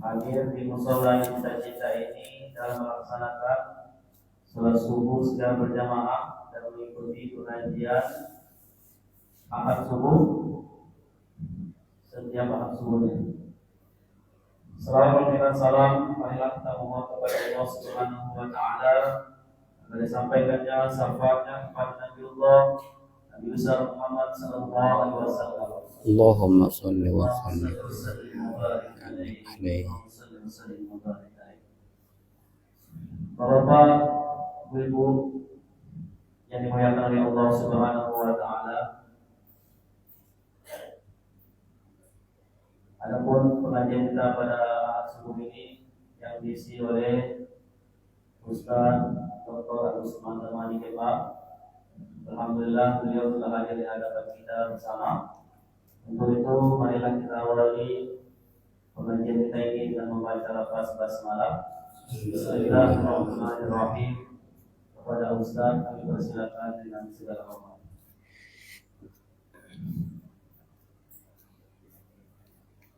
hadir di musola yang kita cinta ini dalam melaksanakan salat subuh secara berjamaah dan mengikuti pengajian ahad subuh setiap ahad subuhnya. Salam dan salam marilah kita memohon kepada Allah Subhanahu wa taala agar disampaikannya syafaatnya kepada Nabiullah Nabi besar Muhammad sallallahu alaihi wasallam. Allahumma shalli wa sallim alaihi. Bapak, Ibu yang dimuliakan oleh Allah Subhanahu wa taala. Adapun pengajian kita pada subuh ini yang diisi oleh Ustaz Dr. Agus Mantamani Kepa. Alhamdulillah beliau telah hadir di hadapan kita bersama. Untuk itu marilah kita awali pengajian kita ini dengan membaca lafaz basmalah. Bismillahirrahmanirrahim. Kepada Ustaz kami persilakan dengan segala hormat.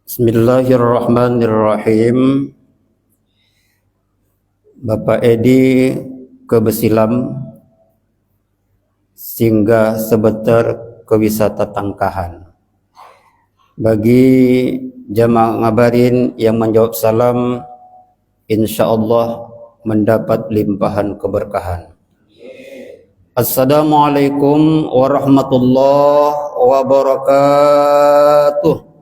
Bismillahirrahmanirrahim. Bapak Edi ke Besilam singgah sebentar ke wisata Tangkahan. Bagi jamaah ngabarin yang menjawab salam, insyaallah mendapat limpahan keberkahan. Assalamualaikum warahmatullahi wabarakatuh.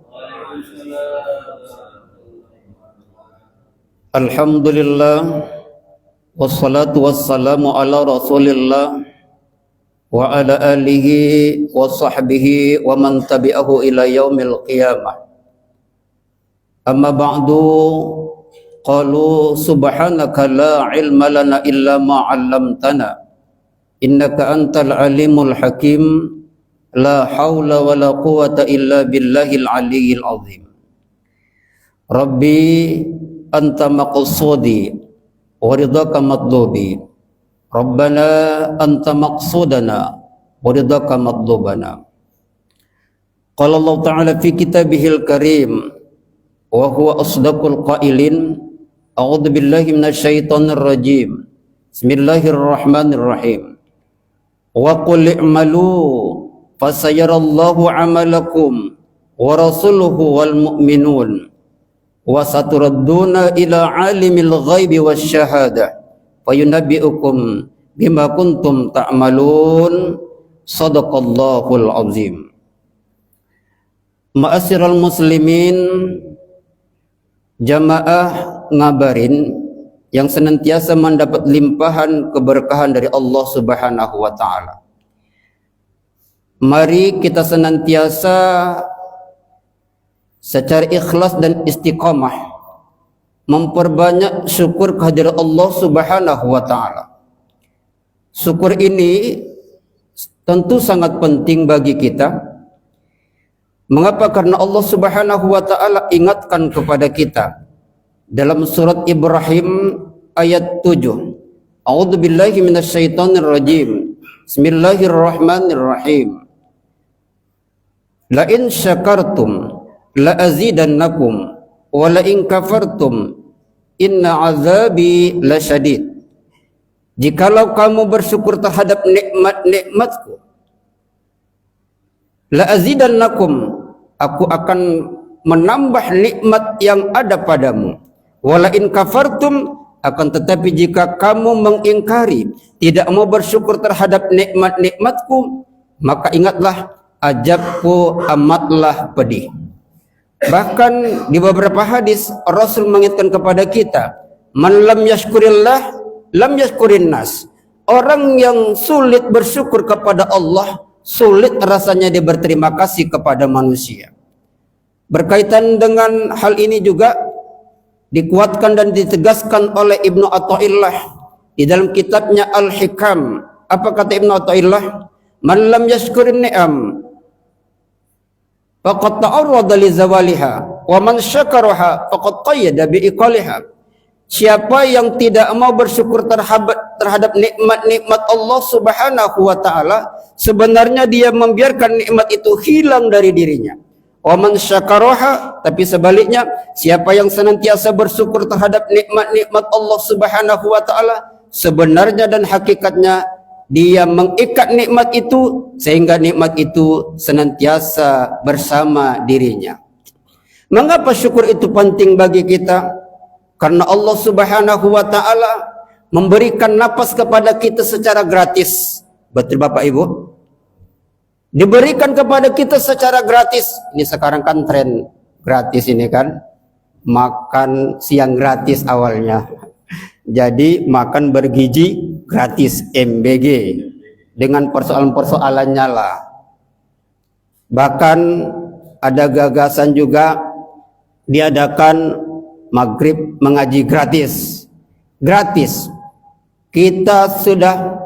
Alhamdulillah wassalatu wassalamu ala Rasulillah wa ala alihi wa sahbihi wa man tabi'ahu ila yaumil qiyamah. Amma ba'du, qalu subhanaka la ilma lana illa ma 'allamtana innaka antal alimul hakim la haula wa la quwwata illa billahil aliyyil azim. Rabbi anta maqsudi wa ridhaka matlubi. Rabbana anta maqsudana wa ridhaka matlubana. Qala Allah Ta'ala fi kitabihil karim wa huwa asdaqul qailin. A'udzu billahi minasyaitonir rajim. Bismillahirrahmanirrahim. Wa qul i'malu fasayarallahu 'amalakum wa rasuluhu wal mu'minun wa saturadduna ila 'alimil ghaibi wasyahadah fayunabbi'ukum bima kuntum ta'malun. Sadaqallahul azim. Ma'asyiral muslimin, jamaah ngabarin yang senantiasa mendapat limpahan keberkahan dari Allah Subhanahu wa taala. Mari kita senantiasa secara ikhlas dan istiqamah memperbanyak syukur kehadirat Allah Subhanahu wa taala. Syukur ini tentu sangat penting bagi kita. Mengapa? Karena Allah Subhanahu wa taala ingatkan kepada kita dalam surat Ibrahim ayat 7. A'udzu billahi minasyaitonir rajim. Bismillahirrahmanirrahim. La in syakartum la azidannakum wa la in kafartum inna azabi lasyadid. Jikalau kamu bersyukur terhadap nikmat-nikmatku, la azidannakum, aku akan menambah nikmat yang ada padamu. Wa la in kafartum, akan tetapi jika kamu mengingkari, tidak mau bersyukur terhadap nikmat-nikmatku, maka ingatlah azabku amatlah pedih. Bahkan di beberapa hadis Rasul mengingatkan kepada kita, man lam yashkurillah lam yashkurin nas. Orang yang sulit bersyukur kepada Allah, sulit rasanya dia berterima kasih kepada manusia. Berkaitan dengan hal ini juga dikuatkan dan ditegaskan oleh Ibnu Athaillah di dalam kitabnya Al-Hikam. Apa kata Ibnu Athaillah? Man lam yashkurin ni'am faqad ta'arrada li zawaliha wa man syakaraha faqad qayyada bi iqaliha. Siapa yang tidak mau bersyukur terhadap nikmat-nikmat Allah Subhanahu wa taala, sebenarnya dia membiarkan nikmat itu hilang dari dirinya. Wa man syakaraha, tapi sebaliknya siapa yang senantiasa bersyukur terhadap nikmat-nikmat Allah Subhanahu wa taala, sebenarnya dan hakikatnya dia mengikat nikmat itu sehingga nikmat itu senantiasa bersama dirinya. Mengapa syukur itu penting bagi kita? Karena Allah Subhanahu wa taala memberikan napas kepada kita secara gratis. Betul Bapak Ibu? Diberikan kepada kita secara gratis. Ini sekarang kan tren gratis ini kan. Makan siang gratis awalnya. Jadi makan bergizi gratis, MBG. Dengan persoalan-persoalannya lah. Bahkan ada gagasan juga diadakan maghrib mengaji gratis. Gratis. Kita sudah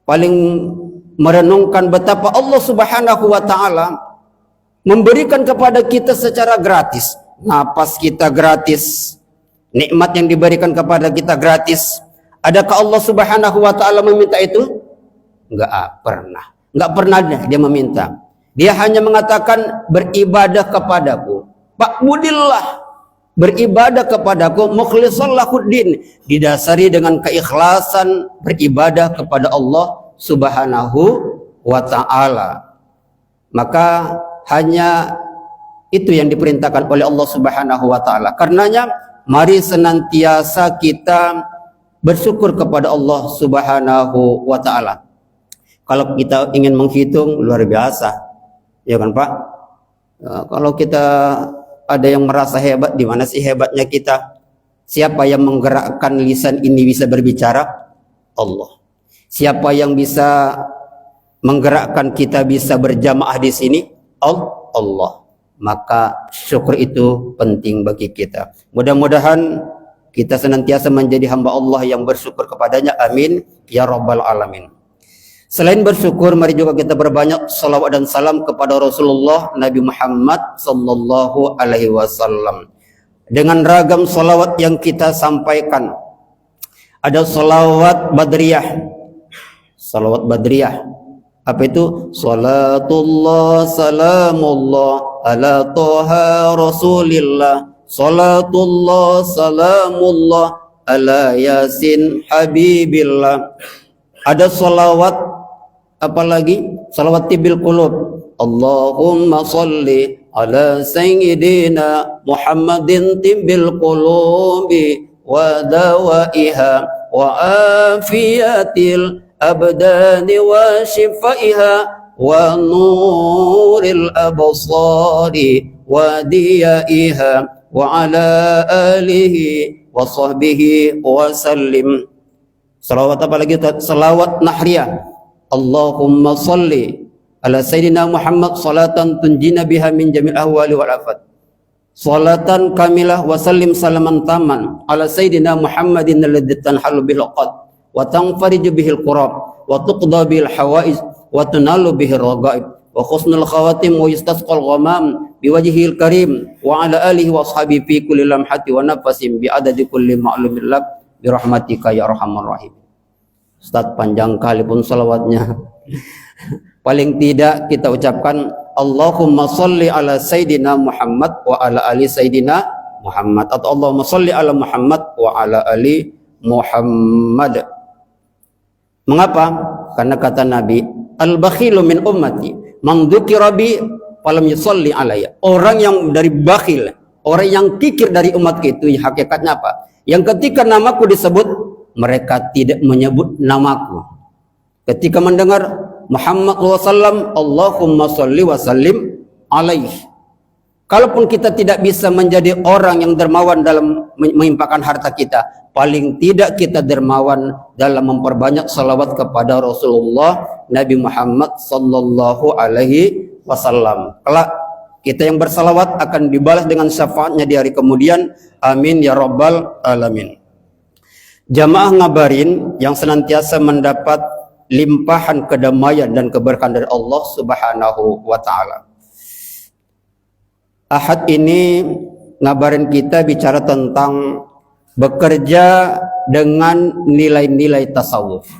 paling merenungkan betapa Allah Subhanahu wa taala memberikan kepada kita secara gratis. Napas kita gratis, nikmat yang diberikan kepada kita gratis. Adakah Allah Subhanahu wa taala meminta itu? Enggak pernah. Enggak pernah dia meminta. Dia hanya mengatakan beribadah kepadaku. Fa'budillah. Beribadah kepadaku mukhlishan lahuddin, didasari dengan keikhlasan beribadah kepada Allah Subhanahu wa ta'ala. Maka hanya itu yang diperintahkan oleh Allah Subhanahu wa ta'ala. Karenanya mari senantiasa kita bersyukur kepada Allah Subhanahu wa ta'ala. Kalau kita ingin menghitung luar biasa, ya kan Pak? Kalau kita ada yang merasa hebat, di mana sih hebatnya kita? Siapa yang menggerakkan lisan ini bisa berbicara? Allah. Siapa yang bisa menggerakkan kita bisa berjamaah di sini? Allah. Maka syukur itu penting bagi kita. Mudah-mudahan kita senantiasa menjadi hamba Allah yang bersyukur kepadanya. Amin ya rabbal alamin. Selain bersyukur, mari juga kita berbanyak salawat dan salam kepada Rasulullah Nabi Muhammad sallallahu alaihi wasallam. Dengan ragam salawat yang kita sampaikan, ada salawat badriyah. Salawat badriyah. Apa itu? Salatullah salamullah ala toha rasulillah. Salatullah salamullah ala yasin habibillah. Ada salawat apalagi? Salawat tibil qulub. Allahumma salli ala sayyidina Muhammadin tibil qulubi wa dawaiha wa afiyatil abdani wa shifaiha wa nuril absari wa diyaiha wa ala alihi wa sahbihi wa sallim. Salawat apa lagi? Salawat nahriyah. Allahumma salli ala sayyidina Muhammad salatan tunjina biha min jamil ahwali wal afat. Salatan kamilah wa sallim salaman taman ala sayyidina Muhammadin alladhi tanhalu bil uqad wa tanfariju bihil qurab wa tuqda bil hawaiz wa tunalu bihir ragaib wa khusnul khawatim wa yustasqal ghamam biwajhil karim wa ala alihi wa ashabi fi kulli lamhati wa nafasim bi adadi kulli ma'lumin lak bi rahmatika ya arhamar rahim. Ustaz, panjang kali pun salawatnya. Paling tidak kita ucapkan Allahumma salli ala sayyidina Muhammad wa ala ali sayyidina Muhammad, atau Allahumma salli ala Muhammad wa ala ali Muhammad. Mengapa? Karena kata Nabi, al-bakhilu min ummati man dzukira bi falam yusalli alayya. Orang yang dari bakhil, orang yang kikir dari umat itu, hakikatnya apa? Yang ketika namaku disebut, mereka tidak menyebut namaku. Ketika mendengar Muhammad SAW, Allahumma salli wa sallim alaih. Kalaupun kita tidak bisa menjadi orang yang dermawan dalam menginfakkan harta kita, paling tidak kita dermawan dalam memperbanyak salawat kepada Rasulullah Nabi Muhammad sallallahu alaihi wasallam. Kelak kita yang bersalawat akan dibalas dengan syafaatnya di hari kemudian. Amin ya rabbal alamin. Jamaah Ngabarin yang senantiasa mendapat limpahan kedamaian dan keberkahan dari Allah Subhanahu wa taala. Ahad ini Ngabarin kita bicara tentang bekerja dengan nilai-nilai tasawuf.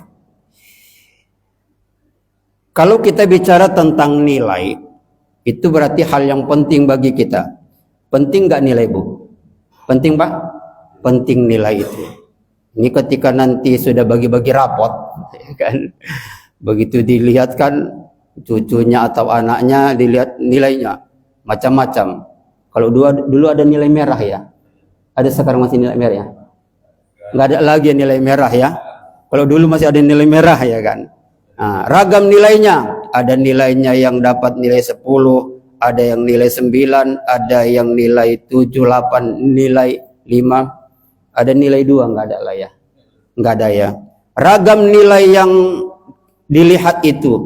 Kalau kita bicara tentang nilai, Itu berarti hal yang penting bagi kita. Penting nggak nilai, Bu? Penting, Pak? Penting nilai itu. Ini ketika nanti sudah bagi-bagi rapot, ya kan? Begitu dilihat kan cucunya atau anaknya, dilihat nilainya macam-macam. Kalau dulu ada nilai merah ya. Ada sekarang masih nilai merah ya? Nggak ada lagi nilai merah ya. Kalau dulu masih ada nilai merah ya kan. Nah, ragam nilainya. Ada nilainya yang dapat nilai 10, ada yang nilai 9, ada yang nilai 7, 8, nilai 5. Ada nilai 2, nggak ada lah ya. Nggak ada ya. Ragam nilai yang dilihat itu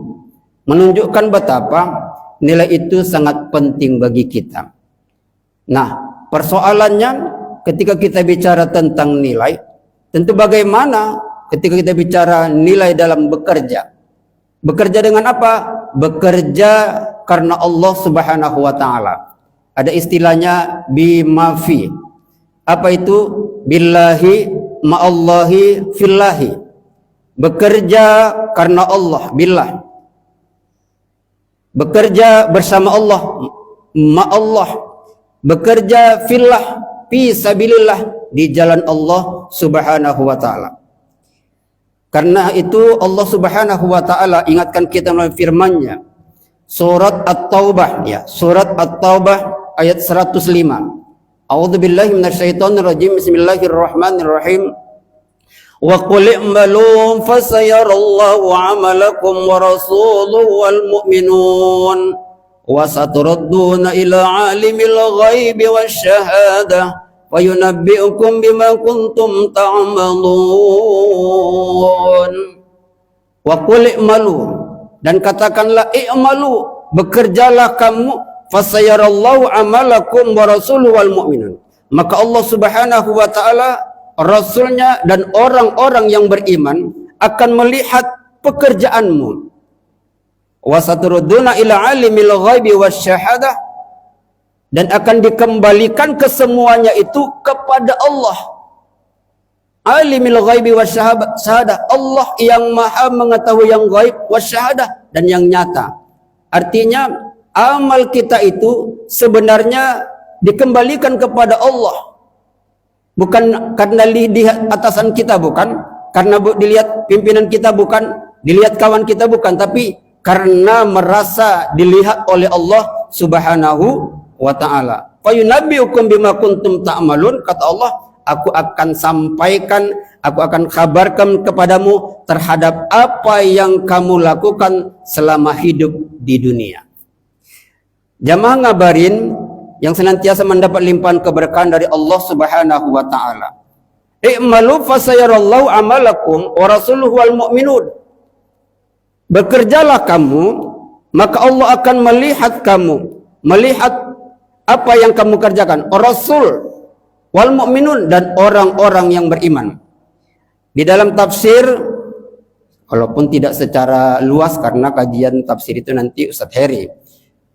menunjukkan betapa nilai itu sangat penting bagi kita. Nah, persoalannya ketika kita bicara tentang nilai, tentu bagaimana ketika kita bicara nilai dalam bekerja. Bekerja dengan apa? Bekerja karena Allah Subhanahu wa taala. Ada istilahnya bimafi. Apa itu? Billahi ma'allahi fillahi. Bekerja karena Allah, billah. Bekerja bersama Allah, ma'allah. Bekerja fillah, fi sabilillah, di jalan Allah Subhanahu wa taala. Karena itu Allah Subhanahu wa taala ingatkan kita melalui firman-Nya. Surat At-Taubah ya, surat At-Taubah ayat 105. A'udzubillahi minasyaitonir rajim. Bismillahirrahmanirrahim. Wa qul i'malu fasayarallahu 'amalakum wa rasuluhu wal mu'minun wa saturadduna ila 'alimil ghaibi wasyahadah wa yunabbi'ukum bima kuntum ta'malun. Wa qul i'malu, dan katakanlah i'malu, bekerjalah kamu, fasayarallahu amalakum wa rasuluhu wal mu'minun. Maka Allah Subhanahu wa taala, Rasulnya dan orang-orang yang beriman akan melihat pekerjaanmu. Wa saturudduna ila alimil ghaibi wasyahadah, dan akan dikembalikan kesemuanya itu kepada Allah. Alimil ghaibi wasyahadah, Allah yang maha mengetahui yang gaib, wasyahadah, dan yang nyata. Artinya amal kita itu sebenarnya dikembalikan kepada Allah. Bukan karena dilihat atasan kita, bukan karena dilihat pimpinan kita, bukan dilihat kawan kita, bukan, tapi karena merasa dilihat oleh Allah Subhanahu wa ta'ala. Fa yunabbi'ukum bima kuntum ta'malun, kata Allah, aku akan sampaikan, aku akan kabarkan kepadamu terhadap apa yang kamu lakukan selama hidup di dunia. Jamaah ngabarin yang senantiasa mendapat limpahan keberkahan dari Allah Subhanahu wa taala. I'malu fasayarallahu amalakum wa rasuluhu wal mu'minun. Bekerjalah kamu, maka Allah akan melihat kamu, melihat apa yang kamu kerjakan, Rasul wal mu'minun, dan orang-orang yang beriman. Di dalam tafsir, walaupun tidak secara luas karena kajian tafsir itu nanti Ustaz Heri,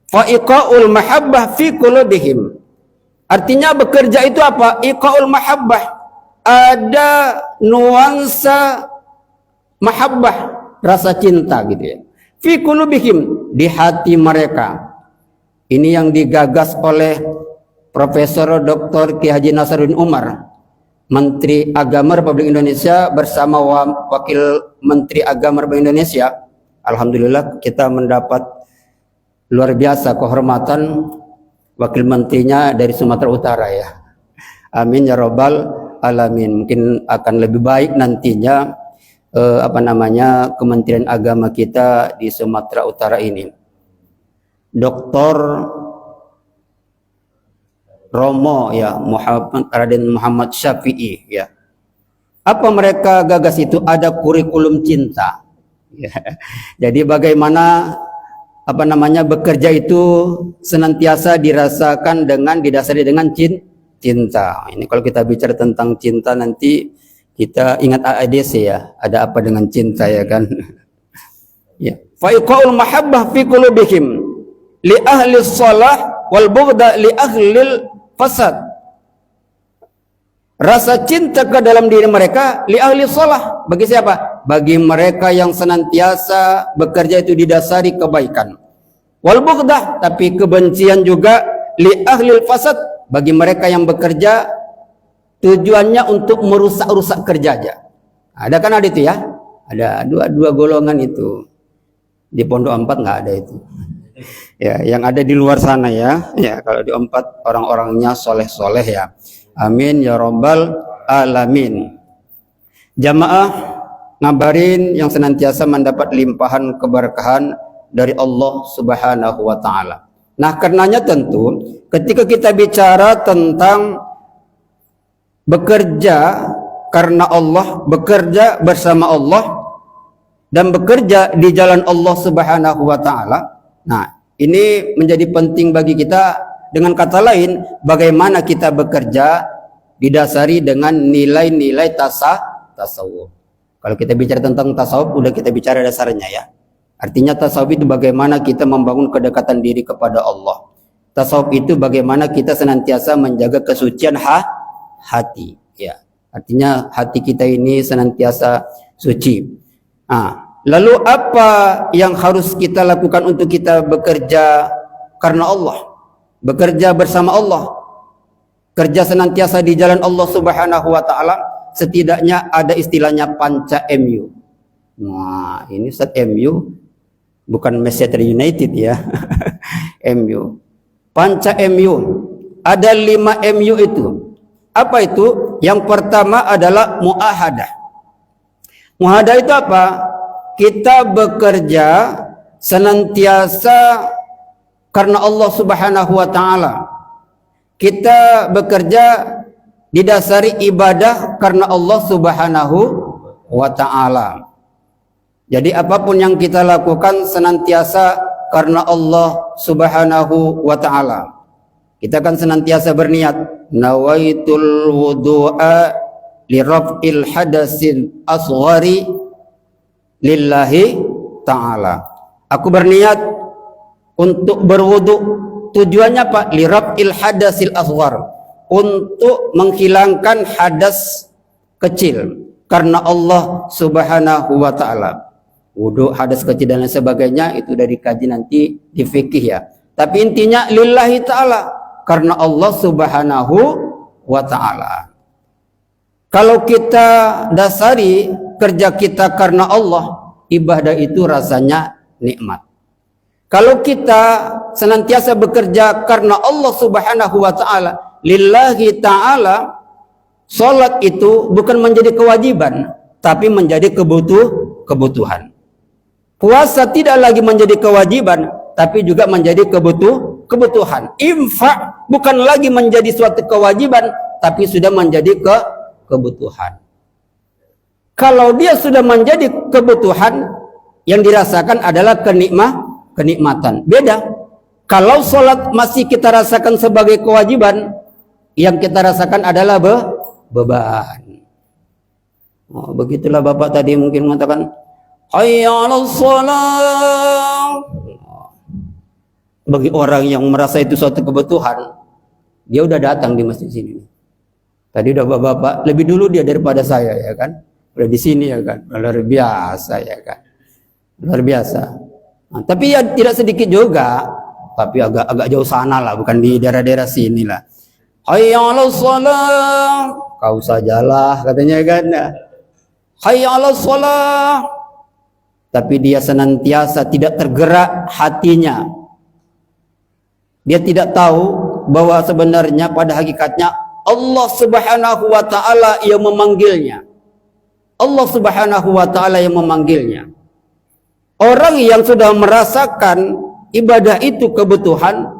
fa'iqa'ul mahabbah fi qulubihim. Artinya bekerja itu apa? Iqa'ul mahabbah, ada nuansa mahabbah, rasa cinta gitu ya. Fi qulubihim, di hati mereka. Ini yang digagas oleh Profesor Dr. Ki Haji Nasaruddin Umar, Menteri Agama Republik Indonesia, bersama Wakil Menteri Agama Republik Indonesia. Alhamdulillah kita mendapat luar biasa kehormatan, Wakil Menterinya dari Sumatera Utara ya. Amin ya Rabbal Alamin. Mungkin akan lebih baik nantinya Kementerian Agama kita di Sumatera Utara ini. Dr. Romo ya, Raden Muhammad Syafi'i ya. Apa mereka gagas itu? Ada kurikulum cinta. Ya. Jadi bagaimana bekerja itu senantiasa dirasakan dengan didasari dengan cinta. Ini kalau kita bicara tentang cinta nanti kita ingat AADC ya. Ada apa dengan cinta ya kan? Ya. Faiqaul mahabbah fi qulubihim li ahli shalah wal bughda li ahli fasad. Rasa cinta ke dalam diri mereka li ahli shalah, bagi siapa? Bagi mereka yang senantiasa bekerja itu didasari kebaikan. Wal bughdah, tapi kebencian juga li ahlil fasad, bagi mereka yang bekerja tujuannya untuk merusak-rusak kerja aja. Ada kan ada itu ya? Ada dua golongan itu. Di Pondok 4 nggak ada itu. Ya, yang ada di luar sana ya. Ya, kalau di 4 orang-orangnya soleh-soleh ya. Amin ya rabbal alamin. Jamaah ngabarin yang senantiasa mendapat limpahan keberkahan dari Allah Subhanahu wa taala. Nah, karenanya tentu ketika kita bicara tentang bekerja karena Allah, bekerja bersama Allah dan bekerja di jalan Allah Subhanahu wa taala. Nah, ini menjadi penting bagi kita. Dengan kata lain, bagaimana kita bekerja didasari dengan nilai-nilai tasawuf. Kalau kita bicara tentang tasawuf, udah kita bicara dasarnya ya. Artinya tasawuf itu bagaimana kita membangun kedekatan diri kepada Allah. Tasawuf itu bagaimana kita senantiasa menjaga kesucian hati. Ya, artinya hati kita ini senantiasa suci. Lalu apa yang harus kita lakukan untuk kita bekerja karena Allah, bekerja bersama Allah, kerja senantiasa di jalan Allah Subhanahu wa taala? Setidaknya ada istilahnya panca MU. Nah, ini Ustaz MU bukan Manchester United ya. MU. Panca MU. Ada 5 MU itu. Apa itu? Yang pertama adalah muahadah. Muahadah itu apa? Kita bekerja senantiasa karena Allah Subhanahu wa taala. Kita bekerja didasari ibadah karena Allah Subhanahu wa taala. Jadi apapun yang kita lakukan senantiasa karena Allah Subhanahu wa taala. Kita akan senantiasa berniat nawaitul wudu'a li raf'il hadasil asghari lillahi ta'ala. Aku berniat untuk berwudu. Tujuannya apa? Li raf'il hadasil asghar, untuk menghilangkan hadas kecil karena Allah Subhanahu wa taala. Wudu, hadas kecil dan lain sebagainya itu dari kaji nanti di fikih ya. Tapi intinya lillahi ta'ala, karena Allah Subhanahu wa ta'ala. Kalau kita dasari kerja kita karena Allah, ibadah itu rasanya nikmat. Kalau kita senantiasa bekerja karena Allah Subhanahu wa ta'ala, lillahi ta'ala, salat itu bukan menjadi kewajiban, tapi menjadi kebutuhan. Puasa tidak lagi menjadi kewajiban, tapi juga menjadi kebutuhan. Infak bukan lagi menjadi suatu kewajiban, tapi sudah menjadi kebutuhan. Kalau dia sudah menjadi kebutuhan, yang dirasakan adalah kenikmatan. Beda. Kalau sholat masih kita rasakan sebagai kewajiban, yang kita rasakan adalah beban. Oh, begitulah Bapak tadi mungkin mengatakan, hayya 'alas shalah. Bagi orang yang merasa itu suatu kebutuhan, dia udah datang di masjid sini. Tadi udah bapak lebih dulu dia daripada saya ya kan, udah di sini ya kan, luar biasa ya kan, luar biasa. Nah, tapi ya tidak sedikit juga, tapi agak jauh sana lah, bukan di daerah-daerah sini lah. Hayya 'alas shalah, kau sajalah katanya kan. Hayya 'alas shalah. Tapi dia senantiasa tidak tergerak hatinya. Dia tidak tahu bahwa sebenarnya pada hakikatnya Allah Subhanahu wa ta'ala yang memanggilnya. Allah Subhanahu wa ta'ala yang memanggilnya. Orang yang sudah merasakan ibadah itu kebutuhan,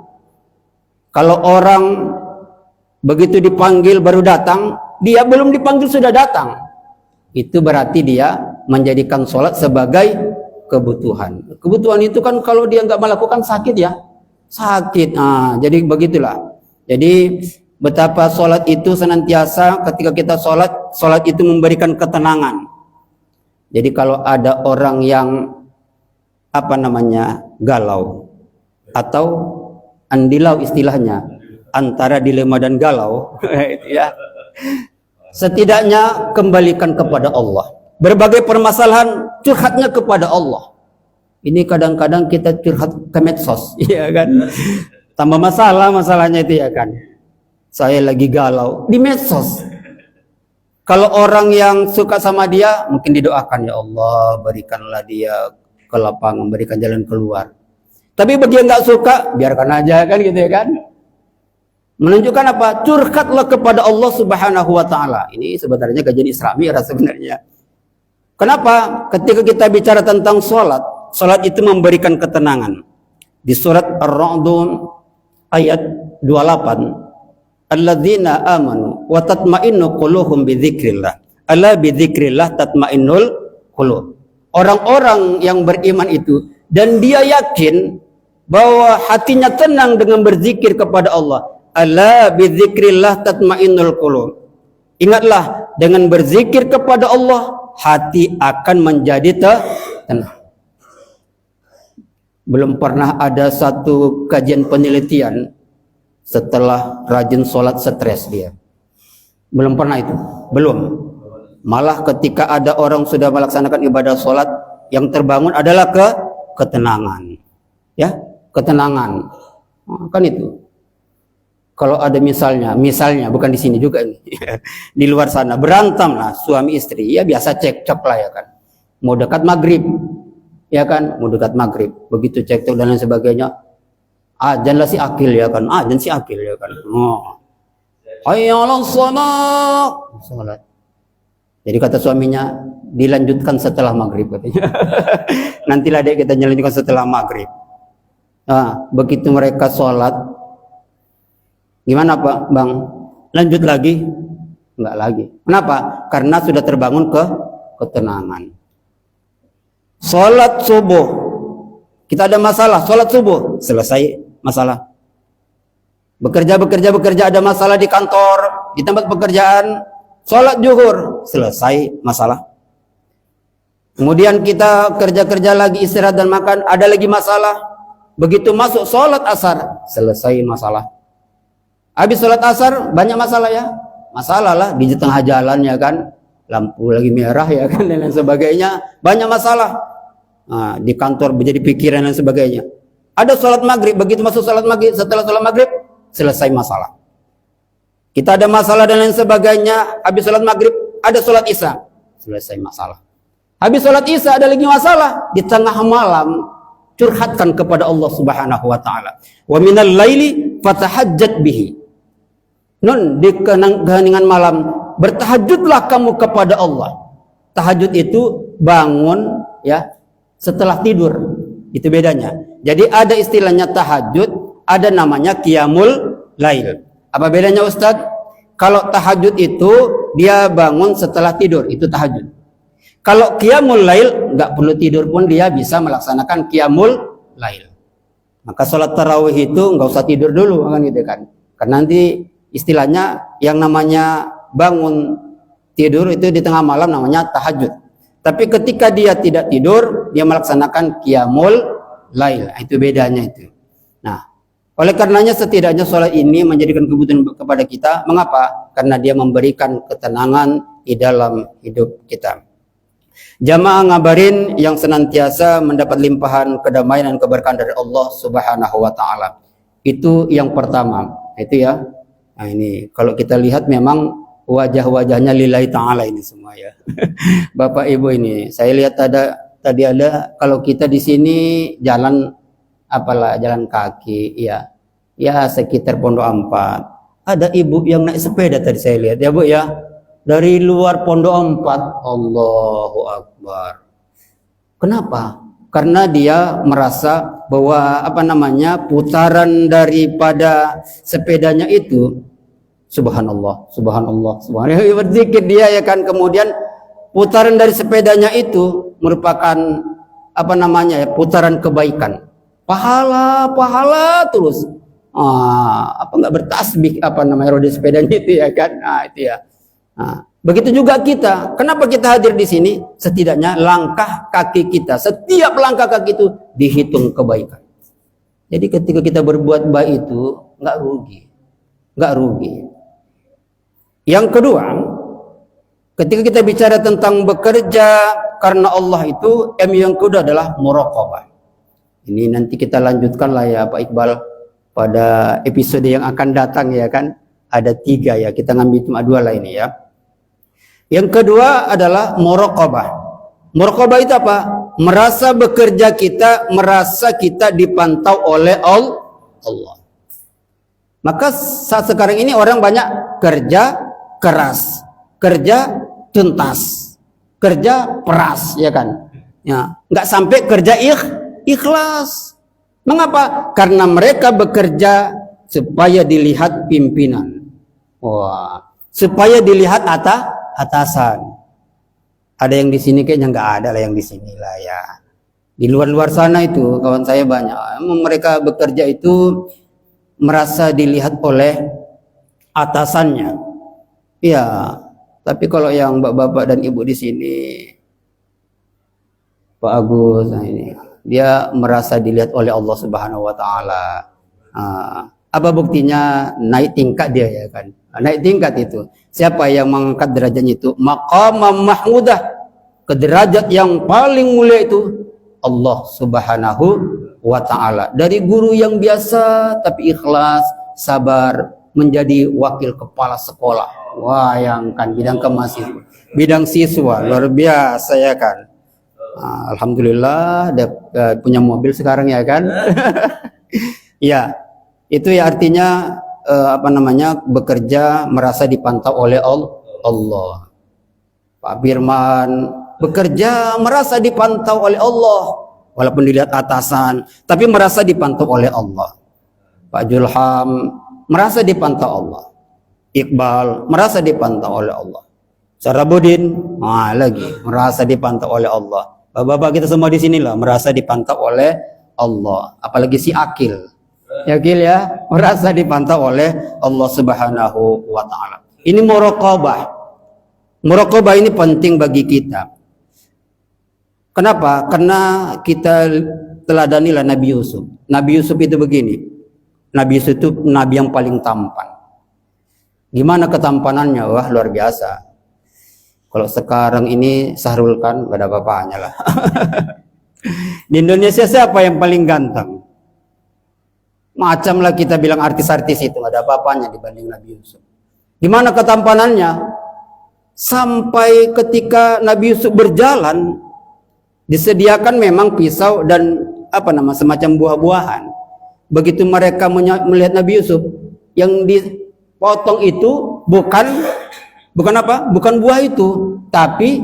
kalau orang begitu dipanggil baru datang, dia belum dipanggil sudah datang, itu berarti dia menjadikan sholat sebagai kebutuhan. Kebutuhan itu kan kalau dia nggak melakukan sakit ya, sakit. Nah, jadi begitulah. Jadi betapa sholat itu senantiasa ketika kita sholat itu memberikan ketenangan. Jadi kalau ada orang yang galau atau andilau istilahnya, antara dilema dan galau, ya, setidaknya kembalikan kepada Allah. Berbagai permasalahan curhatnya kepada Allah. Ini kadang-kadang kita curhat ke medsos, ya kan? Tambah masalahnya itu ya kan. Saya lagi galau di medsos. Kalau orang yang suka sama dia, mungkin didoakan, ya Allah, berikanlah dia kelapangan, berikan jalan keluar. Tapi bagi yang nggak suka, biarkan aja kan gitu ya kan. Menunjukkan apa? Curhatlah kepada Allah Subhanahu wa taala. Ini sebenarnya kajian Isra Mi'raj sebenarnya. Kenapa? Ketika kita bicara tentang sholat itu memberikan ketenangan. Di surat Ar-Ra'd ayat 28, alladzina amanu wa tatma'innu quluhum bidzikrillah. Ala bidzikrillah tatma'innul qulub. Orang-orang yang beriman itu dan dia yakin bahwa hatinya tenang dengan berzikir kepada Allah. Ala bidzikrillah tatma'innul qulub. Ingatlah, dengan berzikir kepada Allah, hati akan menjadi tenang. Belum pernah ada satu kajian penelitian setelah rajin sholat stres dia. Belum pernah itu. Belum. Malah ketika ada orang sudah melaksanakan ibadah sholat, yang terbangun adalah ketenangan. Ya, ketenangan. Kan itu. Kalau ada misalnya bukan di sini juga ini, di luar sana berantem lah suami istri, ya biasa cekcok lah ya kan. Mau dekat maghrib, ya kan, mau dekat maghrib, begitu cekcok dan lain sebagainya, azan si akil ya kan, azan si akil ya kan. Hayya 'alas shalah. Jadi kata suaminya, dilanjutkan setelah maghrib katanya. Nantilah deh kita lanjutkan setelah maghrib. Nah, begitu mereka sholat, gimana Pak Bang? Lanjut lagi? Enggak lagi. Kenapa? Karena sudah terbangun ketenangan. Sholat subuh, kita ada masalah. Sholat subuh, selesai masalah. Bekerja ada masalah di kantor, di tempat pekerjaan. Sholat zuhur, selesai masalah. Kemudian kita kerja lagi, istirahat dan makan, ada lagi masalah. Begitu masuk sholat asar, selesai masalah. Habis sholat asar, banyak masalah ya. Masalah lah di tengah jalan ya kan, lampu lagi merah ya kan, dan lain sebagainya. Banyak masalah. Nah, di kantor menjadi pikiran dan sebagainya. Ada sholat maghrib, begitu masuk sholat maghrib, setelah sholat maghrib, selesai masalah. Kita ada masalah dan lain sebagainya. Habis sholat maghrib, ada sholat isya, selesai masalah. Habis sholat isya, ada lagi masalah. Di tengah malam, curhatkan kepada Allah Subhanahu wa ta'ala. Wa minal laili fatahajjat bihi. Nun, di keheningan malam, bertahajudlah kamu kepada Allah. Tahajud itu bangun ya setelah tidur. Itu bedanya. Jadi ada istilahnya tahajud, ada namanya qiyamul lail. Apa bedanya Ustadz? Kalau tahajud itu dia bangun setelah tidur, itu tahajud. Kalau qiyamul lail nggak perlu tidur pun dia bisa melaksanakan qiyamul lail. Maka sholat tarawih itu nggak usah tidur dulu kan gitu kan. Karena nanti istilahnya yang namanya bangun tidur itu di tengah malam namanya tahajud. Tapi ketika dia tidak tidur, dia melaksanakan qiyamul lail. Itu bedanya itu. Nah, oleh karenanya setidaknya sholat ini menjadikan kebutuhan kepada kita. Mengapa? Karena dia memberikan ketenangan di dalam hidup kita. Jamaah ngabarin yang senantiasa mendapat limpahan kedamaian dan keberkahan dari Allah Subhanahu wa ta'ala. Itu yang pertama. Itu ya. Nah ini kalau kita lihat memang wajah-wajahnya lillahi ta'ala ini semua ya. Bapak Ibu ini, saya lihat tadi ada kalau kita di sini jalan jalan kaki ya. Ya sekitar Pondok 4. Ada ibu yang naik sepeda tadi saya lihat ya Bu ya. Dari luar Pondok 4. Allahu Akbar. Kenapa? Karena dia merasa bahwa putaran daripada sepedanya itu subhanallah. Berzikir dia ya kan, kemudian putaran dari sepedanya itu merupakan putaran kebaikan. Pahala terus. Enggak bertasbih roda sepedanya itu ya kan. Nah, itu ya. Nah, begitu juga kita. Kenapa kita hadir di sini? Setidaknya langkah kaki kita, setiap langkah kaki itu dihitung kebaikan. Jadi ketika kita berbuat baik itu enggak rugi. Yang kedua, ketika kita bicara tentang bekerja karena Allah itu, yang kedua adalah muraqabah. Ini nanti kita lanjutkan lah ya Pak Iqbal pada episode yang akan datang ya kan. Ada 3 ya, kita ngambil cuma 2 lah ini ya. Yang kedua adalah muraqabah. Muraqabah itu apa? Merasa bekerja kita, merasa kita dipantau oleh Allah. Maka saat sekarang ini orang banyak kerja keras, kerja tuntas, kerja peras, ya kan? Ya, nggak sampai kerja ikhlas. Mengapa? Karena mereka bekerja supaya dilihat pimpinan. Wah, supaya dilihat atasan. Ada yang di sini kayaknya nggak ada lah yang di sini lah ya. Di luar sana itu kawan saya banyak. Mereka bekerja itu merasa dilihat oleh atasannya. Iya, tapi kalau yang bapak-bapak dan ibu di sini, Pak Agus, nah ini dia merasa dilihat oleh Allah Subhanahu Wa Taala. Apa buktinya? Naik tingkat dia ya kan? Naik tingkat itu. Siapa yang mengangkat derajatnya itu? Maqamam mahmudah. Ke derajat yang paling mulia itu Allah Subhanahu Wa Taala. Dari guru yang biasa tapi ikhlas, sabar, menjadi wakil kepala sekolah. Wah, yang kan bidang kemahasiswa, bidang siswa luar biasa ya kan. Alhamdulillah dia punya mobil sekarang ya kan. Ya, itu ya artinya bekerja merasa dipantau oleh Allah. Pak Firman bekerja merasa dipantau oleh Allah, walaupun dilihat atasan, tapi merasa dipantau oleh Allah. Pak Julham merasa dipantau Allah. Iqbal merasa dipantau oleh Allah. Sarabudin lagi merasa dipantau oleh Allah. Bapak-bapak kita semua di sinilah merasa dipantau oleh Allah. Apalagi si Akil. Akil ya, merasa dipantau oleh Allah Subhanahu Wa Taala. Ini muraqabah. Muraqabah ini penting bagi kita. Kenapa? Karena kita teladanilah Nabi Yusuf. Nabi Yusuf itu begini. Nabi Yusuf itu nabi yang paling tampan. Gimana ketampanannya? Wah, luar biasa. Kalau sekarang ini Sahrul kan gak ada apa-apanya lah. Di Indonesia siapa yang paling ganteng? Macam lah kita bilang artis-artis itu gak ada apa-apanya dibanding Nabi Yusuf. Gimana ketampanannya? Sampai ketika Nabi Yusuf berjalan, disediakan memang pisau dan semacam buah-buahan. Begitu mereka melihat Nabi Yusuf, yang dipotong itu bukan buah itu, tapi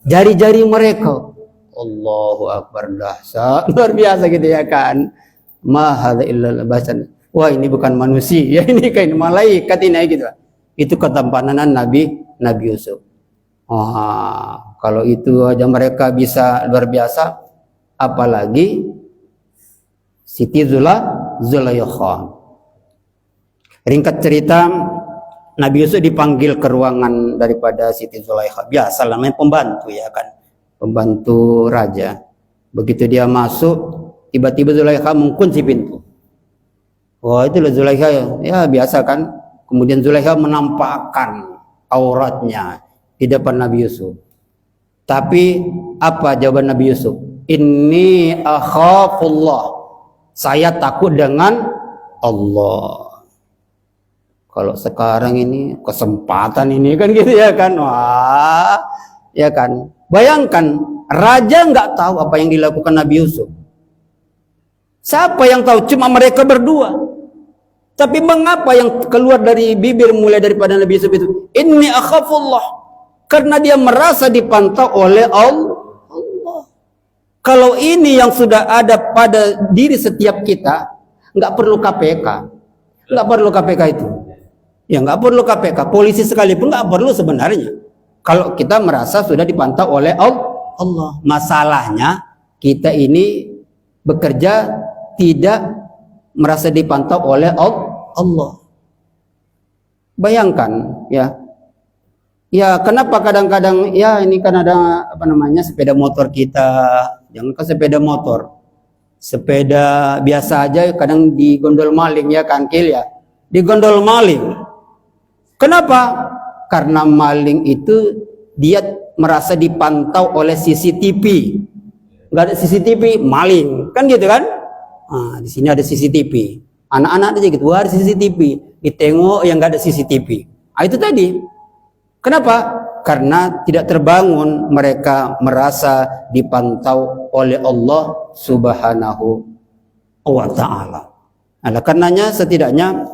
jari-jari mereka. Allahu Akbar, dahsyat, luar biasa gitu ya kan. Ma hadza illa basan. Wah, ini bukan manusia, ya ini kayak malaikat ini gitu. Itu ketampanan Nabi Yusuf. Kalau itu aja mereka bisa luar biasa, apalagi Siti Zulaikha. Ringkat cerita, Nabi Yusuf dipanggil ke ruangan daripada Siti Zulaikha. Biasa namanya pembantu ya kan, pembantu raja. Begitu dia masuk, tiba-tiba Zulaikha mengunci pintu. Wah, itulah Zulaikha ya biasa kan. Kemudian Zulaikha menampakkan auratnya di depan Nabi Yusuf. Tapi apa jawaban Nabi Yusuf? Inni akhafullah. Saya takut dengan Allah. Kalau sekarang ini kesempatan ini kan gitu ya kan. Wah, ya kan. Bayangkan raja nggak tahu apa yang dilakukan Nabi Yusuf. Siapa yang tahu? Cuma mereka berdua. Tapi mengapa yang keluar dari bibir mulai daripada Nabi Yusuf itu? Inni akhafullah. Karena dia merasa dipantau oleh Allah. Kalau ini yang sudah ada pada diri setiap kita, nggak perlu KPK. Nggak perlu KPK itu. Ya nggak perlu KPK. Polisi sekalipun nggak perlu sebenarnya. Kalau kita merasa sudah dipantau oleh Allah. Masalahnya kita ini bekerja tidak merasa dipantau oleh Allah. Bayangkan ya. Ya kenapa kadang-kadang ya ini kan ada sepeda motor kita, jangan ke sepeda motor, sepeda biasa aja kadang digondol maling ya kan Kil ya, digondol maling. Kenapa? Karena maling itu dia merasa dipantau oleh CCTV. nggak ada CCTV, maling, kan gitu kan? Nah, di sini ada CCTV. Anak-anak aja gitu, wah ada CCTV, ditengok yang nggak ada CCTV. Ah, itu tadi. Kenapa? Karena tidak terbangun mereka merasa dipantau oleh Allah Subhanahu wa Ta'ala. Nah, karenanya setidaknya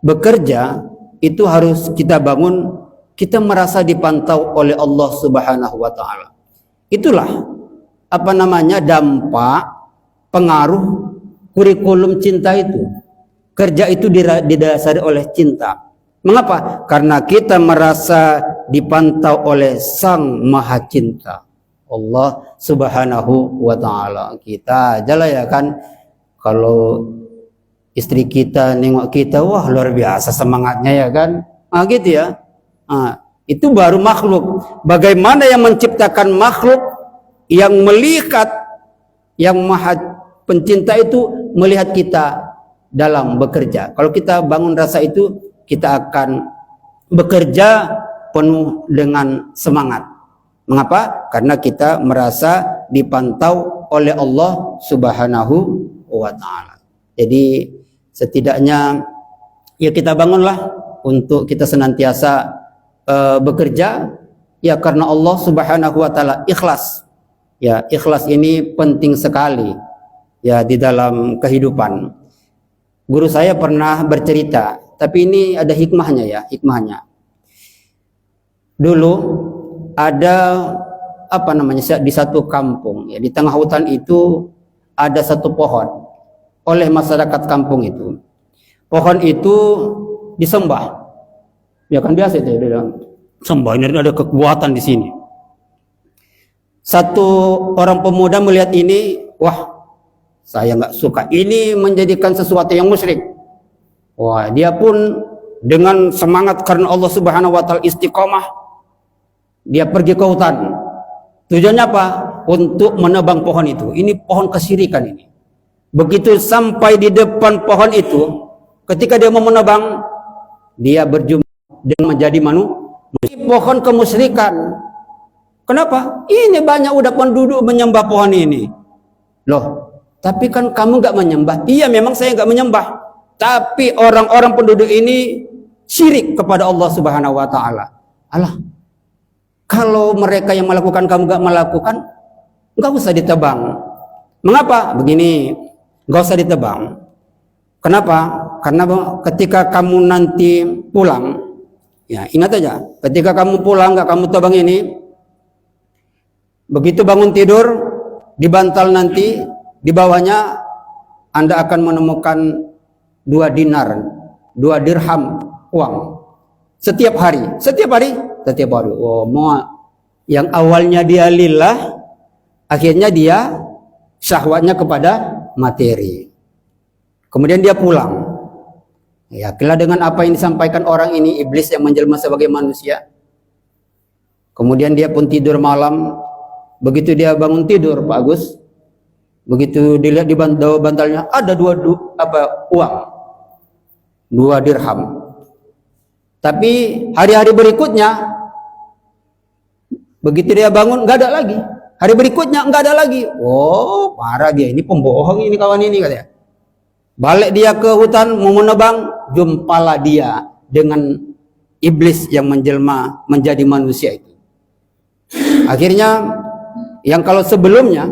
bekerja itu harus kita bangun, kita merasa dipantau oleh Allah Subhanahu wa Ta'ala. Itulah dampak pengaruh kurikulum cinta itu. Kerja itu didasari oleh cinta. Mengapa? Karena kita merasa dipantau oleh Sang Maha Cinta, Allah Subhanahu wa Ta'ala. Kita aja lah ya kan, kalau istri kita nengok kita, wah luar biasa semangatnya ya kan, gitu ya. Itu baru makhluk. Bagaimana yang menciptakan makhluk yang melihat, yang Maha Pencinta itu melihat kita dalam bekerja. Kalau kita bangun rasa itu, kita akan bekerja penuh dengan semangat. Mengapa? Karena kita merasa dipantau oleh Allah Subhanahu wa Ta'ala. Jadi setidaknya ya kita bangunlah untuk kita senantiasa bekerja ya karena Allah Subhanahu wa Ta'ala, ikhlas. Ya, ikhlas ini penting sekali ya di dalam kehidupan. Guru saya pernah bercerita, tapi ini ada hikmahnya ya, hikmahnya. Dulu ada di satu kampung ya, di tengah hutan itu ada satu pohon oleh masyarakat kampung itu. Pohon itu disembah. Ya kan biasa itu dia bilang, sembah, ini ada kekuatan di sini. Satu orang pemuda melihat ini, wah, saya nggak suka. Ini menjadikan sesuatu yang musyrik. Wah, dia pun dengan semangat karena Allah Subhanahu wa Ta'ala, istiqomah, dia pergi ke hutan. Tujuannya apa? Untuk menebang pohon itu. Ini pohon kesyirikan ini. Begitu sampai di depan pohon itu, ketika dia mau menebang, dia berjumpa dengan menjadi manusia. Pohon kemusyrikan. Kenapa? Ini banyak udah penduduk menyembah pohon ini. Loh, tapi kan kamu nggak menyembah. Iya, memang saya nggak menyembah. Tapi orang-orang penduduk ini syirik kepada Allah Subhanahu wa Ta'ala. Allah, kalau mereka yang melakukan kamu nggak melakukan, nggak usah ditebang. Mengapa? Begini, nggak usah ditebang. Kenapa? Karena ketika kamu nanti pulang, ya ingat aja, ketika kamu pulang nggak kamu tebang ini, begitu bangun tidur di bantal nanti di bawahnya Anda akan menemukan 2 dinar, 2 dirham uang setiap hari. Oh, mau yang awalnya dia lillah, akhirnya dia syahwatnya kepada materi. Kemudian dia pulang. Ya, kira dengan apa yang disampaikan orang ini, iblis yang menjelma sebagai manusia. Kemudian dia pun tidur malam. Begitu dia bangun tidur, Pak Agus, begitu dilihat di bantalnya ada uang 2 dirham. Tapi hari-hari berikutnya begitu dia bangun nggak ada lagi. Hari berikutnya nggak ada lagi. Oh, parah dia, ini pembohong ini kawan ini katanya. Balik dia ke hutan mau menebang, jumpalah dia dengan iblis yang menjelma menjadi manusia itu. Akhirnya yang kalau sebelumnya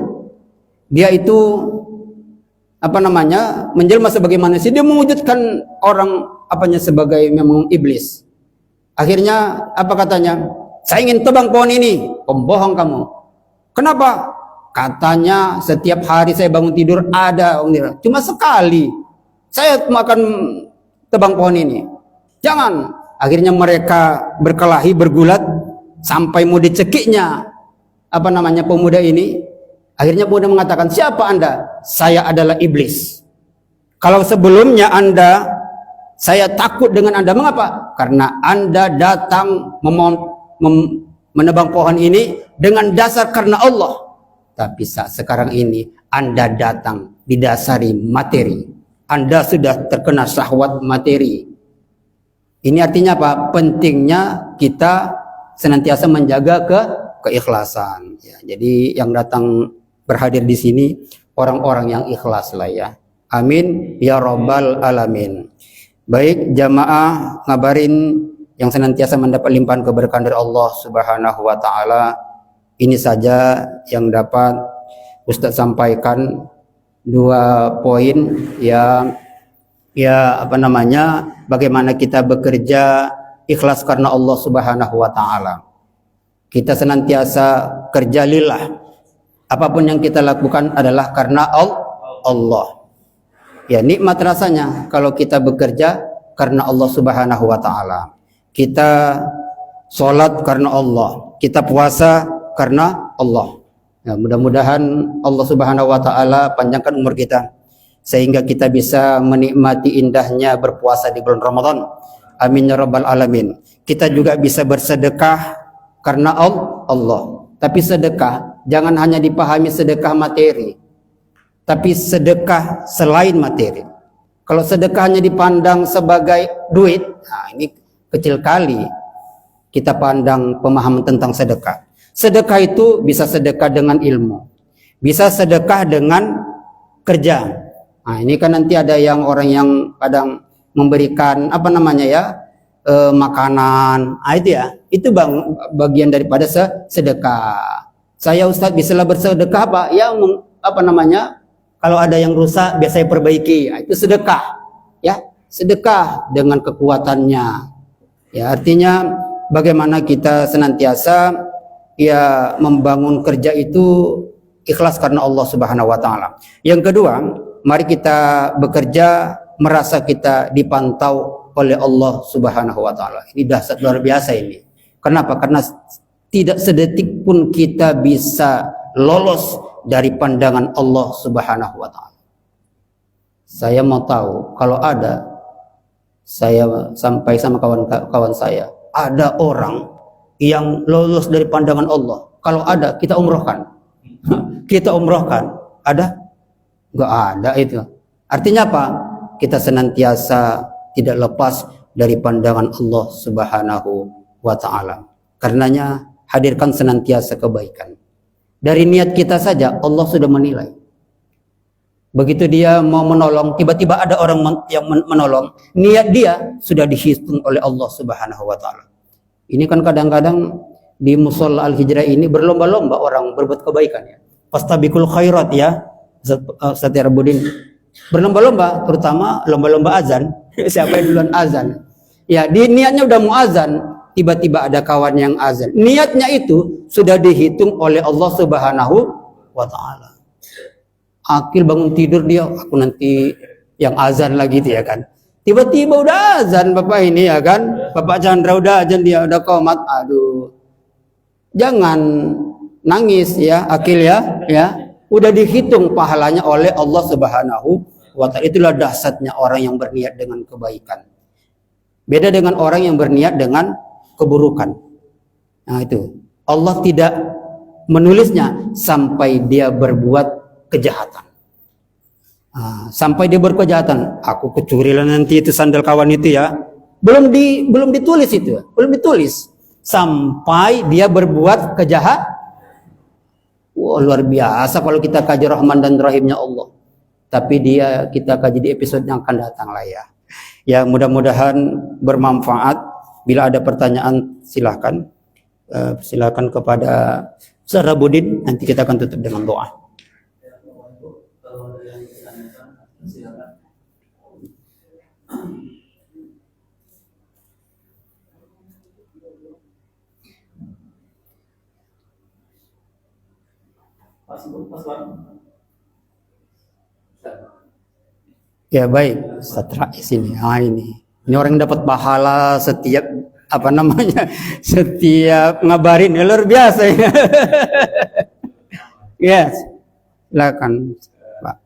dia itu menjelma sebagai manusia, dia mewujudkan orang sebagai memang iblis. Akhirnya apa katanya? Saya ingin tebang pohon ini. Pembohong kamu. Kenapa? Katanya setiap hari saya bangun tidur ada cuma sekali saya akan tebang pohon ini. Jangan. Akhirnya mereka berkelahi, bergulat sampai mau dicekiknya pemuda ini. Akhirnya pemuda mengatakan, siapa Anda? Saya adalah iblis. Kalau sebelumnya saya takut dengan Anda. Mengapa? Karena Anda datang menebang pohon ini dengan dasar karena Allah. Tapi saat sekarang ini Anda datang didasari materi. Anda sudah terkena syahwat materi. Ini artinya apa? Pentingnya kita senantiasa menjaga keikhlasan. Ya, jadi yang datang berhadir di sini orang-orang yang ikhlas lah ya. Amin ya rabbal alamin. Baik jamaah ngabarin yang senantiasa mendapat limpahan keberkahan dari Allah Subhanahu wa taala. Ini saja yang dapat Ustaz sampaikan, 2 poin ya bagaimana kita bekerja ikhlas karena Allah Subhanahu wa taala. Kita senantiasa kerja lillah. Apapun yang kita lakukan adalah karena Allah. Ya, nikmat rasanya kalau kita bekerja karena Allah Subhanahu wa taala. Kita sholat karena Allah, kita puasa karena Allah. Ya, mudah-mudahan Allah Subhanahu wa taala panjangkan umur kita sehingga kita bisa menikmati indahnya berpuasa di bulan Ramadan. Amin ya rabbal alamin. Kita juga bisa bersedekah karena Allah. Tapi sedekah jangan hanya dipahami sedekah materi, tapi sedekah selain materi. Kalau sedekah hanya dipandang sebagai duit, nah ini kecil kali kita pandang pemahaman tentang sedekah. Sedekah itu bisa sedekah dengan ilmu, bisa sedekah dengan kerja. Nah ini kan nanti ada yang orang yang kadang memberikan makanan, itu ya, itu bagian daripada sedekah. Saya Ustadz bisalah bersedekah apa? Ya kalau ada yang rusak biasa saya perbaiki, itu sedekah. Ya, sedekah dengan kekuatannya. Ya, artinya bagaimana kita senantiasa ya membangun kerja itu ikhlas karena Allah Subhanahu wa taala. Yang kedua, mari kita bekerja merasa kita dipantau oleh Allah Subhanahu wa taala. Ini dahsyat luar biasa ini. Kenapa? Karena tidak sedetik pun kita bisa lolos dari pandangan Allah Subhanahu wa taala. Saya mau tahu kalau ada, saya sampai sama kawan-kawan saya, ada orang yang lolos dari pandangan Allah. Kalau ada, kita umrohkan. Kita umrohkan. Ada? Enggak ada itu. Artinya apa? Kita senantiasa tidak lepas dari pandangan Allah Subhanahu wa taala. Karenanya hadirkan senantiasa kebaikan. Dari niat kita saja Allah sudah menilai. Begitu dia mau menolong, tiba-tiba ada orang yang menolong, niat dia sudah dihitung oleh Allah Subhanahu wa taala. Ini kan kadang-kadang di Musholla Al-Hijrah ini berlomba-lomba orang berbuat kebaikan ya. Fastabiqul khairat ya. Ustaz Rabudin berlomba-lomba, terutama lomba-lomba azan. Siapa yang duluan azan? Ya, niatnya udah mau azan, tiba-tiba ada kawan yang azan. Niatnya itu sudah dihitung oleh Allah Subhanahu wa taala. Akil bangun tidur dia, aku nanti yang azan lagi gitu ya kan. Tiba-tiba udah azan Bapak ini ya kan. Bapak Chandra udah azan, dia udah qomat. Aduh. Jangan nangis ya, Akil ya. Udah dihitung pahalanya oleh Allah Subhanahu wa ta'ala. Itulah dahsyatnya orang yang berniat dengan kebaikan. Beda dengan orang yang berniat dengan keburukan. Nah itu. Allah tidak menulisnya sampai dia berbuat kejahatan. Nah, sampai dia berbuat kejahatan. Aku kecuri lah nanti itu sandal kawan itu ya. Belum ditulis itu. Belum ditulis. Sampai dia berbuat kejahatan. Wah, luar biasa kalau kita kaji Rahman dan Rahimnya Allah. Tapi kita kaji di episode yang akan datang lah ya. Ya mudah-mudahan bermanfaat. Bila ada pertanyaan silahkan. Silahkan kepada Ustaz Rabudin. Nanti kita akan tutup dengan doa. Ya baik, Ustaz Rais ini. Ini orang yang dapat pahala setiap setiap ngabarin, ya, luar biasa ya. Yes, silakan Pak.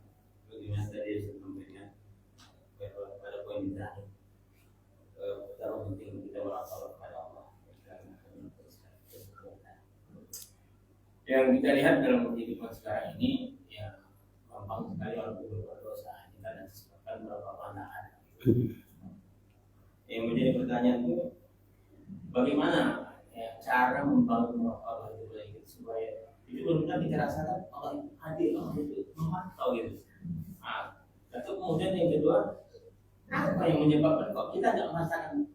Yang kita lihat dalam kehidupan sekarang ini, ya gampang sekali orang berbuat dosa. Kita ada disebutkan berapa pandangan. Yang menjadi pertanyaan itu, bagaimana ya, cara membangun moral itu supaya Itu benar-benar kita rasakan Allah hadir, Allah itu memantau gitu. Nah, itu kemudian yang kedua, apa yang menyebabkan kok kita nggak merasakan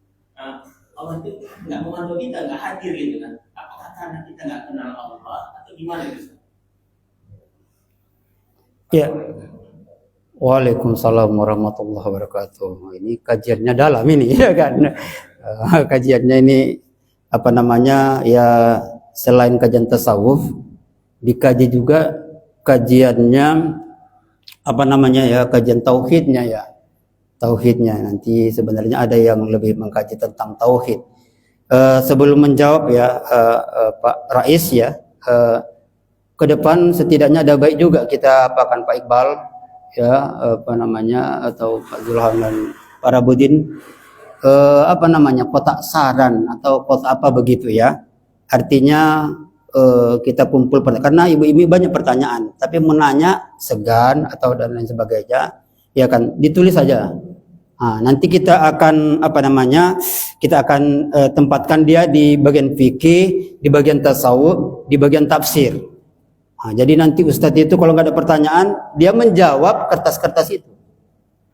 Allah itu nggak memantau kita, nggak hadir gitu kan? Apakah karena kita nggak kenal Allah atau gimana gitu? Ya. Waalaikumsalam warahmatullahi wabarakatuh. Ini kajiannya dalam ini ya kan. Kajiannya ini apa namanya ya, selain kajian tasawuf dikaji juga kajiannya apa namanya ya, kajian tauhidnya ya. Tauhidnya nanti sebenarnya ada yang lebih mengkaji tentang tauhid. Sebelum menjawab ya Pak Rais ya, ke depan setidaknya ada baik juga kita apakan Pak Iqbal ya, apa namanya, atau Pak Zulham dan Pak Rabudin, apa namanya, kotak saran atau kotak apa begitu ya. Artinya kita kumpul karena ibu-ibu banyak pertanyaan, tapi menanya segan atau dan lain sebagainya ya kan, ditulis saja. Nah, nanti kita akan apa namanya, kita akan tempatkan dia di bagian fikih, di bagian tasawuf, di bagian tafsir. Nah, jadi nanti Ustadz itu kalau nggak ada pertanyaan, dia menjawab kertas-kertas itu.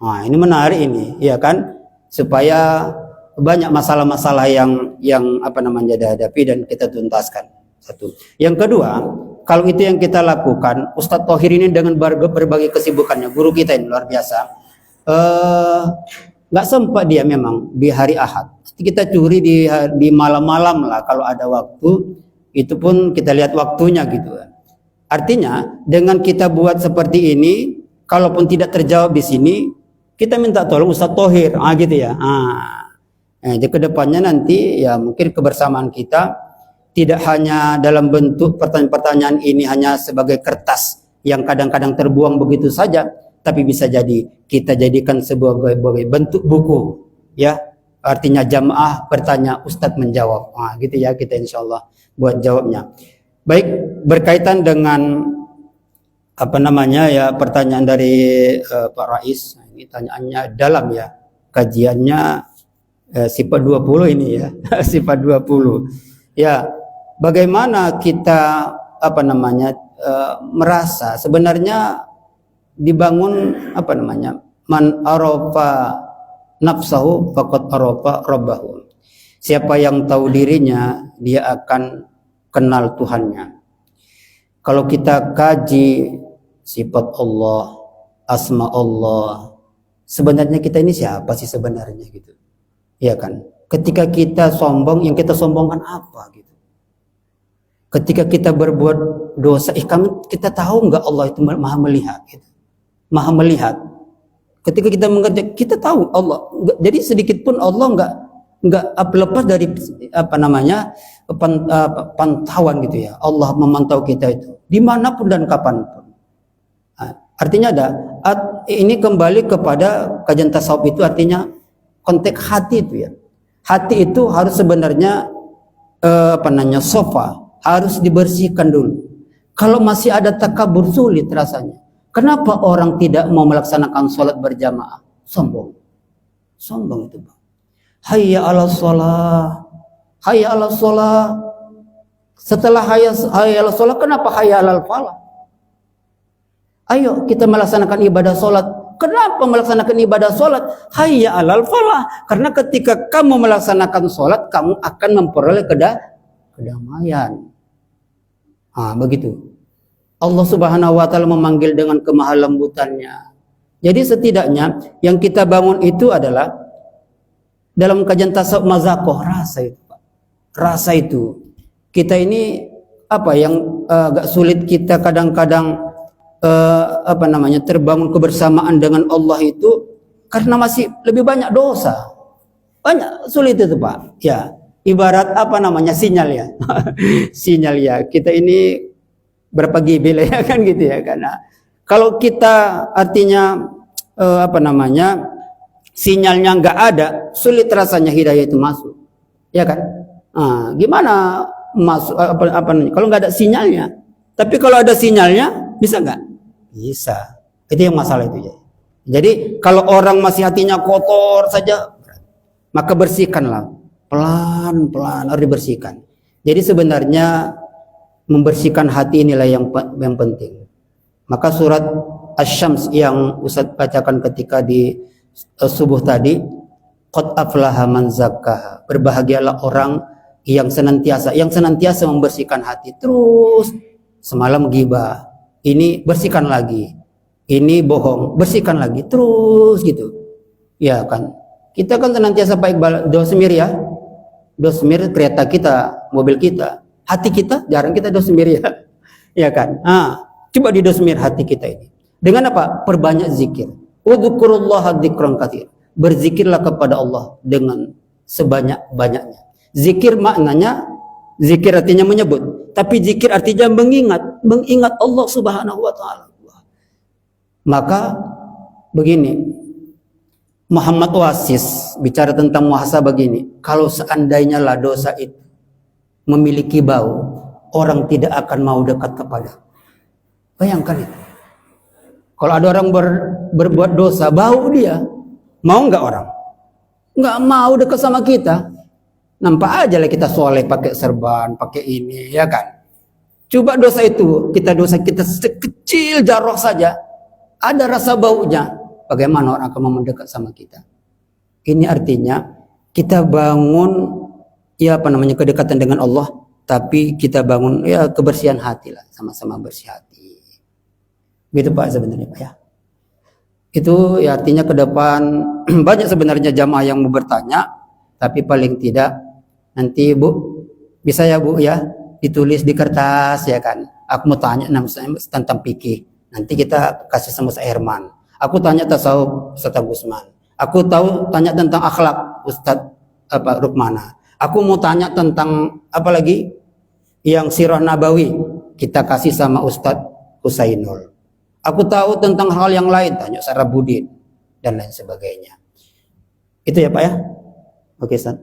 Nah, ini menarik ini, ya kan? Supaya banyak masalah-masalah yang apa namanya dihadapi dan kita tuntaskan. Satu. Yang kedua, kalau itu yang kita lakukan, Ustadz Thohir ini dengan berbagai kesibukannya, guru kita ini luar biasa. Nggak sempat dia memang di hari Ahad. Kita curi di malam-malam lah kalau ada waktu. Itu pun kita lihat waktunya gitu. Artinya dengan kita buat seperti ini, kalaupun tidak terjawab di sini, kita minta tolong Ustadz Thohir, gitu ya. Jadi kedepannya nanti ya mungkin kebersamaan kita tidak hanya dalam bentuk pertanyaan-pertanyaan ini hanya sebagai kertas yang kadang-kadang terbuang begitu saja, tapi bisa jadi kita jadikan sebagai bentuk buku, ya. Artinya jamaah bertanya, Ustadz menjawab, gitu ya, kita insya Allah buat jawabnya. Baik, berkaitan dengan apa namanya ya, pertanyaan dari Pak Rais, ini tanyaannya dalam ya, kajiannya sifat 20 ini ya, sifat 20. Ya, bagaimana kita apa namanya merasa sebenarnya dibangun apa namanya, man arafa nafsahu faqad arafa rabbahu. Siapa yang tahu dirinya, dia akan kenal Tuhannya. Kalau kita kaji sifat Allah, asma Allah, sebenarnya kita ini siapa sih sebenarnya gitu, ya kan? Ketika kita sombong, yang kita sombongkan apa gitu? Ketika kita berbuat dosa, kita tahu nggak Allah itu maha melihat gitu. Maha melihat. Ketika kita mengerjakan, kita tahu Allah. Jadi sedikit pun Allah nggak lepas dari apa namanya pantauan gitu ya. Allah memantau kita itu dimanapun dan kapanpun. Artinya ini kembali kepada kajian tasawuf itu, artinya konteks hati itu ya. Hati itu harus sebenarnya sofa, harus dibersihkan dulu. Kalau masih ada takabur, sulit rasanya. Kenapa orang tidak mau melaksanakan sholat berjamaah? Sombong. Sombong itu, Bang. Hayya 'alas shalah. Hayya 'alas shalah. Setelah hayya 'alas shalah, kenapa hayya 'alal falah? Ayo kita melaksanakan ibadah sholat. Kenapa melaksanakan ibadah sholat? Hayya 'alal falah. Karena ketika kamu melaksanakan sholat, kamu akan memperoleh kedamaian. Begitu. Allah Subhanahu wa taala memanggil dengan kemahalembutannya. Jadi setidaknya yang kita bangun itu adalah dalam kajian tasawuf mazaqah, rasa itu, Pak. Rasa itu. Kita ini apa yang agak sulit kita kadang-kadang terbangun kebersamaan dengan Allah itu karena masih lebih banyak dosa. Banyak sulit itu, Pak. Ya, ibarat sinyal ya. Sinyal ya. Kita ini berapa GB lah ya kan gitu ya, karena kalau kita artinya sinyalnya nggak ada, sulit rasanya hidayah itu masuk, ya kan? Gimana masuk kalau nggak ada sinyalnya? Tapi kalau ada sinyalnya bisa nggak? Bisa. Itu yang masalah itu ya. Jadi kalau orang masih hatinya kotor saja, maka bersihkanlah pelan-pelan, harus dibersihkan. Jadi sebenarnya membersihkan hati inilah yang penting. Maka surat Asy-Syams yang Ustaz bacakan ketika di subuh tadi, qad aflaha man zakkaha, berbahagialah orang yang senantiasa membersihkan hati. Terus semalam gibah, ini bersihkan lagi, ini bohong, bersihkan lagi, terus gitu. Ya kan, kita kan senantiasa baik dosmir ya, dosmir kereta kita, mobil kita, hati kita jarang kita dosmir ya, ya kan. Coba didosmir hati kita ini dengan apa? Perbanyak zikir. Udzukurullaha dzikran katsir, berzikirlah kepada Allah dengan sebanyak-banyaknya. Zikir maknanya, zikir artinya menyebut, tapi zikir artinya mengingat Allah Subhanahu wa taala. Maka begini, Muhammad Wasis bicara tentang muhasabah begini, kalau seandainya lah dosa itu memiliki bau, orang tidak akan mau dekat kepada. Bayangkan itu. Kalau ada orang berbuat dosa, bau dia, mau nggak orang? Nggak mau dekat sama kita. Nampak aja lah kita soleh pakai serban, pakai ini, ya kan? Coba dosa kita sekecil jarah saja, ada rasa baunya, bagaimana orang akan mau mendekat sama kita? Ini artinya kita bangun kedekatan dengan Allah, tapi kita bangun kebersihan hati lah, sama-sama bersih hati. Gitu Pak sebenarnya Pak ya. Itu ya artinya ke depan banyak sebenarnya jamaah yang mau bertanya, tapi paling tidak nanti Bu bisa ya Bu ya ditulis di kertas ya kan. Aku mau tanya tentang fikih. Nanti kita kasih sama Ustaz Herman. Aku tanya tasawuf Ustaz Gusman. Aku tanya tentang akhlak Ustaz Rukmana. Aku mau tanya tentang apa lagi yang sirah nabawi, kita kasih sama Ustaz Husainul. Aku tahu tentang hal yang lain, tanya Sarabudin dan lain sebagainya. Itu ya Pak ya. Oke Ustaz.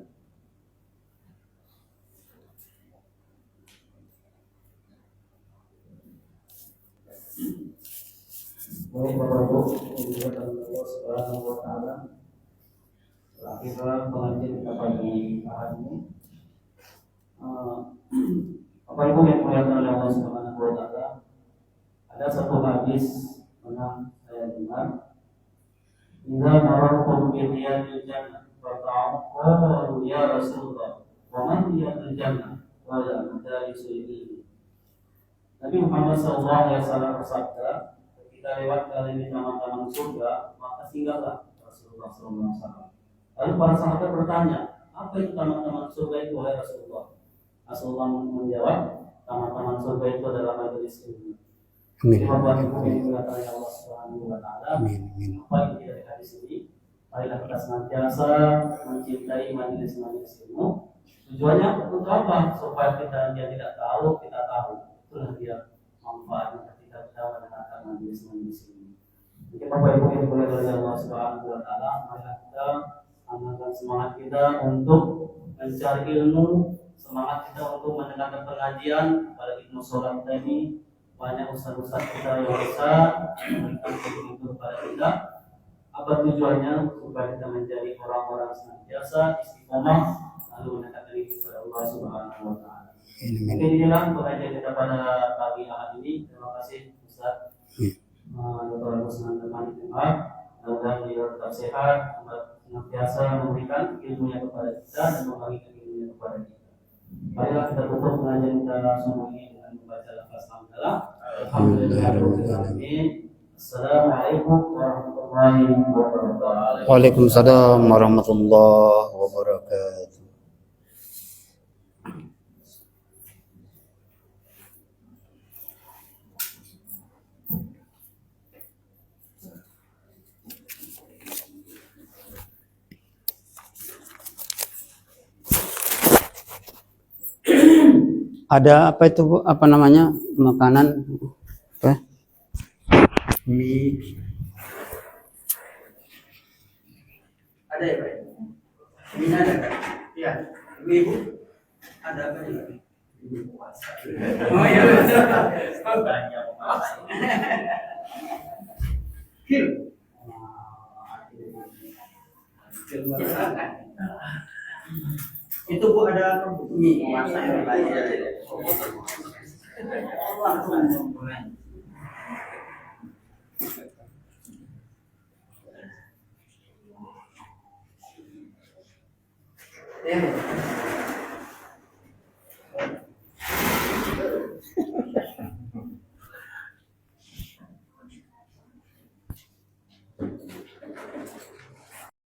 Baik Bapak Ibu, Allah Subhanahu wa taala. Terakhir pengajian kita pagi hari ini. Bapak Ibu yang dimuliakan oleh Allah Subhanahu wa taala, ada satu hadis pernah saya dengar. Idza marartum bi riyadil jannah fata'aqalu ya Rasulullah wa man riyadil jannah qala majalisul ilmi. Nabi Muhammad SAW bersabda, ketika lewat dari taman-taman surga, maka singgahlah Rasulullah SAW. Lalu para sahabat bertanya, apa itu taman-taman surga itu oleh Rasulullah? Rasulullah menjawab, taman-taman surga itu adalah majelis ilmu. Jadi Bapak Ibu yang dimuliakan Allah Subhanahu wa taala, apa yang kita lihat di sini, marilah kita senantiasa mencintai majelis-majelis ilmu. Tujuannya untuk apa? Supaya kita yang tidak tahu, kita tahu. Itulah dia manfaatnya ketika kita mendengarkan majelis-majelis ilmu. Jadi Bapak Ibu yang dimuliakan oleh Allah Subhanahu wa taala, marilah kita amalkan semangat kita untuk mencari ilmu, semangat kita untuk mendengarkan pengajian, apalagi musola kita ini banyak ustaz-ustaz kita yang bisa memberikan ilmu kepada kita. Apa tujuannya? Supaya kita menjadi orang-orang senantiasa istiqomah lalu mendekatkan diri kepada Allah Subhanahu wa taala. Mungkin inilah pengajian kita pada pagi hari ini. Terima kasih Ustaz Dr. Gusman Temani Temar. Mudah-mudahan beliau tetap sehat, senantiasa memberikan ilmunya kepada kita dan membagikan ilmunya kepada kita. Marilah kita tutup pengajian kita semua ini dengan membaca lafaz hamdalah. Alhamdulillahirobbilalamin. Assalamualaikum warahmatullahi wabarakatuh. Waalaikumsalam warahmatullahi wabarakatuh. Ada apa itu Bu? Apa namanya? Makanan apa? Mie. Ada ya Pak? Mie ada kan? Iya. Ibu ada apa juga? Ibu puasa. Oh iya. Banyak puasa. Kil. Itu Bu ada mie puasa yang lain. Allah mengurangi. Ya.